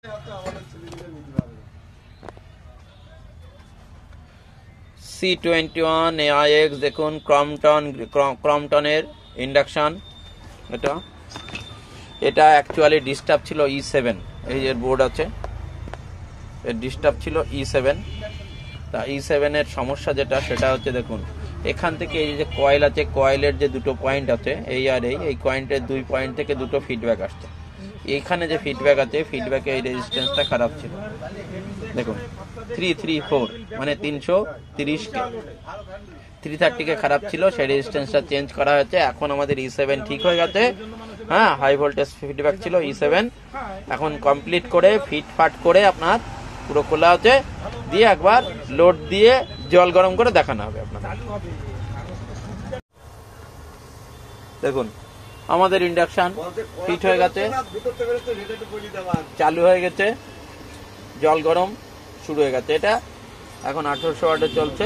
C21 AIX দেখুন, ক্রমটনের induction. এটা actually disturb ছিল E7, এই যে বোর্ড আছে, এর ডিস্টার্ব ছিল E7। তা E7 এর সমস্যা যেটা, সেটা হচ্ছে দেখুন এখান থেকে এই যে কয়েল আছে, কয়েলের যে দুটো পয়েন্ট আছে এই আর এই পয়েন্টের 2 পয়েন্ট থেকে দুটো ফিডব্যাক আসছে। এইখানে যে ফিডব্যাক আছে, ফিডব্যাকে এই রেজিস্ট্যান্সটা খারাপ ছিল। দেখুন 334 মানে 330 কে 330 কে খারাপ ছিল, সেই রেজিস্ট্যান্সটা চেঞ্জ করা হয়েছে। এখন আমাদের E7 ঠিক হয়ে গেছে। হ্যাঁ, হাই ভোল্টেজ ফিডব্যাক ছিল E7, এখন কমপ্লিট করে ফিটফাট করে আপনার পুরো খোলা আছে, দিয়ে একবার লোড দিয়ে জল গরম করে দেখানো হবে আপনাদের। দেখুন আমাদের ইন্ডাকশন ফিট হয়ে গেছে, চালু হয়ে গেছে, জল গরম শুরু হয়ে গেছে। এটা এখন 1800 ওয়াটে চলছে।